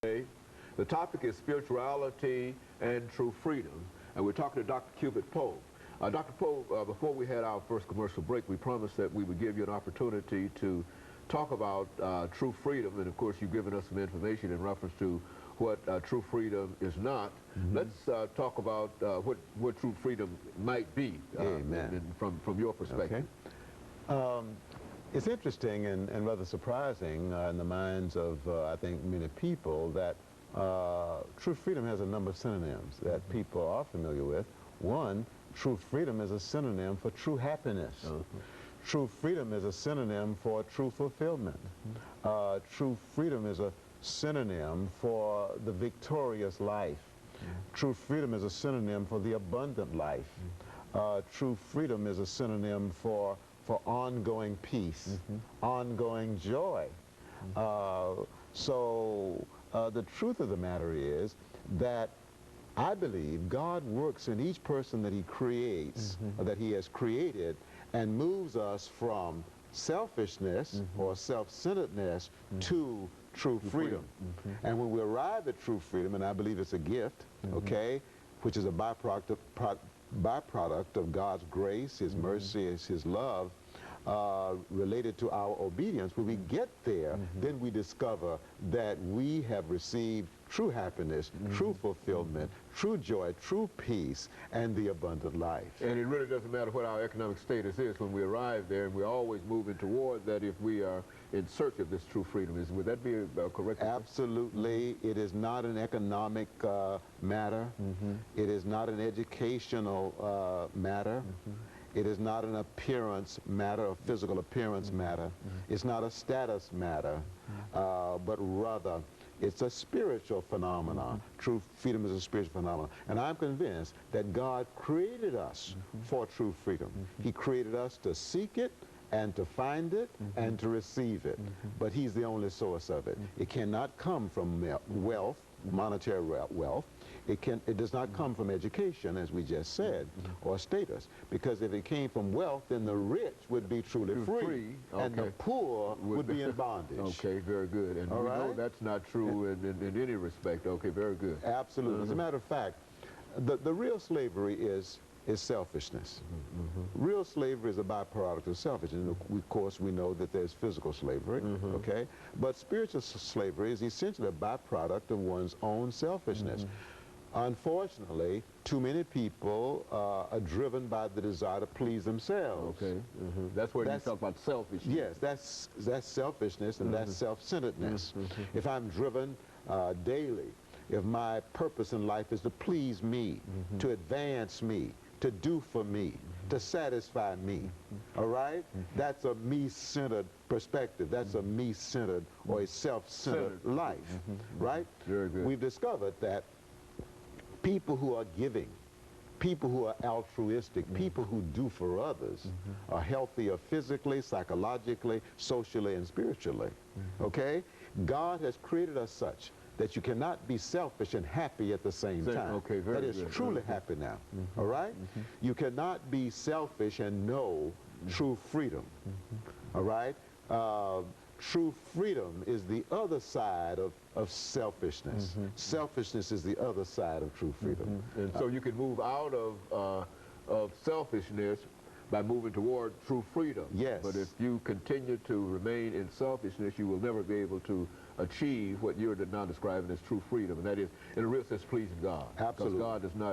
The topic is spirituality and true freedom, and we're talking to Dr. CPoe. Dr. Poe, before we had our first commercial break, we promised that we would give you an opportunity to talk about true freedom, and of course you've given us some information in reference to what true freedom is not. Let's talk about what true freedom might be from your perspective. Okay. It's interesting and rather surprising in the minds of, I think, many people that true freedom has a number of synonyms that people are familiar with. One, true freedom is a synonym for true happiness. True freedom is a synonym for true fulfillment. True freedom is a synonym for the victorious life. True freedom is a synonym for the abundant life. True freedom is a synonym for ongoing peace, ongoing joy. So the truth of the matter is that I believe God works in each person that he creates, or that he has created, and moves us from selfishness or self-centeredness to true freedom. And when we arrive at true freedom, and I believe it's a gift, okay, which is a byproduct of God's grace, his mercy, his love, related to our obedience. When we get there, then we discover that we have received true happiness, true fulfillment, true joy, true peace, and the abundant life. And it really doesn't matter what our economic status is when we arrive there, and we're always moving toward that if we are in search of this true freedom. Would that be a correct? Absolutely. It is not an economic matter. It is not an educational matter. It is not an appearance matter, a physical appearance matter. It's not a status matter, but rather it's a spiritual phenomenon. True freedom is a spiritual phenomenon. And I'm convinced that God created us for true freedom. He created us to seek it and to find it and to receive it. But he's the only source of it. It cannot come from wealth, monetary wealth. It does not come from education, as we just said, or status. Because if it came from wealth, then the rich would be truly free, and the poor would be in bondage. Okay, very good. And we know that's not true in any respect. Okay, very good. Absolutely. As a matter of fact, the real slavery is selfishness. Real slavery is a byproduct of selfishness. And of course, we know that there's physical slavery, okay? But spiritual slavery is essentially a byproduct of one's own selfishness. Unfortunately, too many people are driven by the desire to please themselves. Okay, that's where you talk about selfishness. Yes, that's selfishness, and that's self-centeredness. If I'm driven daily, if my purpose in life is to please me, to advance me, to do for me, to satisfy me, all right? That's a me-centered perspective. That's a me-centered or a self-centered life, right? Very good. We've discovered that people who are giving, people who are altruistic, people who do for others are healthier physically, psychologically, socially, and spiritually, okay? God has created us such that you cannot be selfish and happy at the same time. Okay, very good. That is truly happy now, all right? You cannot be selfish and know true freedom, all right? True freedom is the other side of selfishness. Selfishness is the other side of true freedom. And so you can move out of selfishness by moving toward true freedom. Yes. But if you continue to remain in selfishness, you will never be able to achieve what you're now describing as true freedom, and that is, in a real sense, pleasing God. Absolutely. Because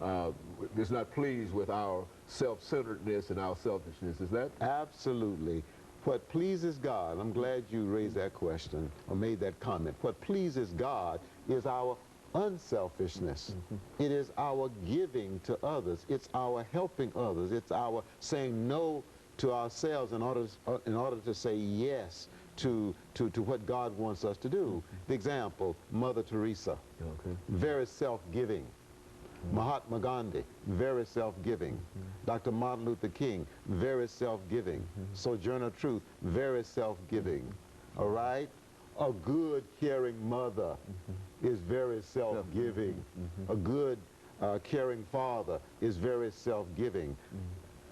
God is not pleased with our self-centeredness and our selfishness. Is that? Absolutely. What pleases God, I'm glad you raised that question or made that comment. What pleases God is our unselfishness. It is our giving to others. It's our helping others. It's our saying no to ourselves in order to say yes to what God wants us to do. The example, Mother Teresa, very self-giving. Mahatma Gandhi, very self-giving. Dr. Martin Luther King, very self-giving. Sojourner Truth, very self-giving. All right? A good, caring mother is very self-giving. A good, caring father is very self-giving.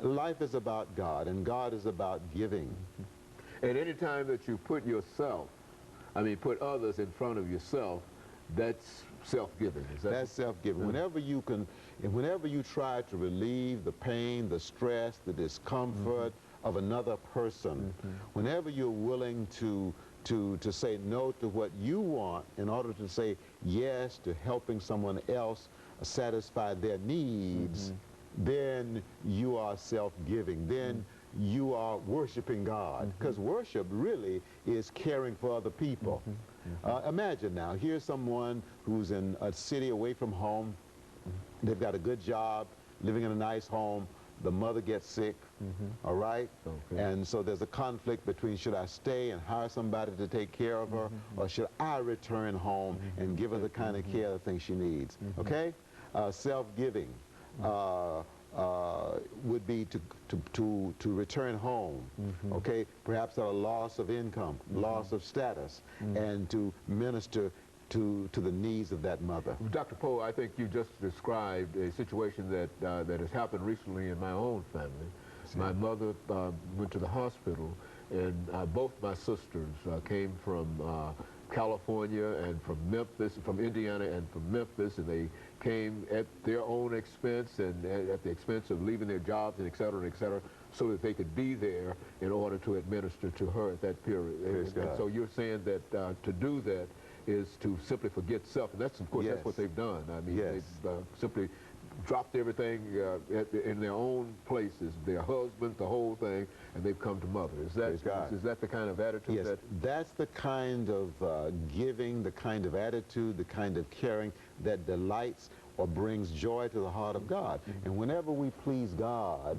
Life is about God, and God is about giving. And any time that you put yourself I mean, put others in front of yourself, that's self-giving. Is that? That's self-giving. Whenever you can, and whenever you try to relieve the pain, the stress, the discomfort of another person, whenever you're willing to say no to what you want in order to say yes to helping someone else satisfy their needs, then you are self-giving. Then you are worshiping God, because worship really is caring for other people. Imagine now, here's someone who's in a city away from home. They've got a good job, living in a nice home. The mother gets sick, all right? Okay. And so there's a conflict between, should I stay and hire somebody to take care of her, or should I return home and give her the kind of care that she needs, okay? Self-giving would be to return home, okay? Perhaps at a loss of income, loss of status, and to minister to the needs of that mother. Dr. Poe, I think you just described a situation that has happened recently in my own family. My mother went to the hospital, and both my sisters came from California and from Memphis, from Indiana and from Memphis, and they came at their own expense and at the expense of leaving their jobs and et cetera, so that they could be there in order to administer to her at that period. And so you're saying that to do that is to simply forget self, and that's, of course, that's what they've done. I mean, they've simply dropped everything in their own places, their husbands, the whole thing, and they've come to mother. Is that the kind of attitude? Yes, that's the kind of giving, the kind of attitude, the kind of caring that delights or brings joy to the heart of God. And whenever we please God,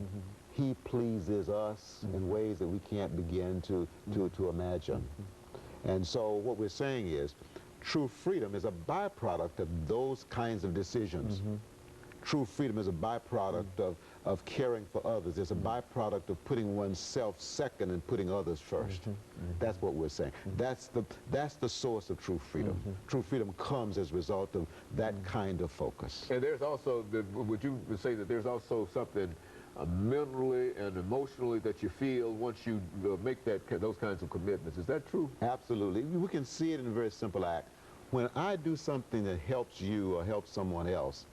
He pleases us in ways that we can't begin to imagine. And so what we're saying is, true freedom is a byproduct of those kinds of decisions. True freedom is a byproduct of caring for others. It's a byproduct of putting oneself second and putting others first. That's what we're saying. That's the source of true freedom. True freedom comes as a result of that kind of focus. And there's also, would you say that there's also something mentally and emotionally that you feel once you make those kinds of commitments? Is that true? Absolutely. We can see it in a very simple act. When I do something that helps you or helps someone else,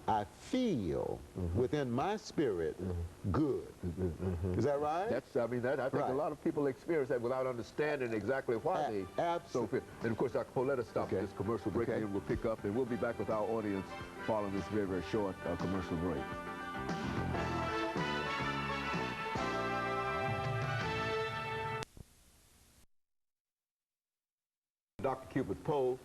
I feel within my spirit good. Is that right? I think a lot of people experience that without understanding exactly why they so feel. And of course, Dr. Poe, let us stop this commercial break, and then we'll pick up, and we'll be back with our audience following this very, very short commercial break. Dr. CPoe3NEW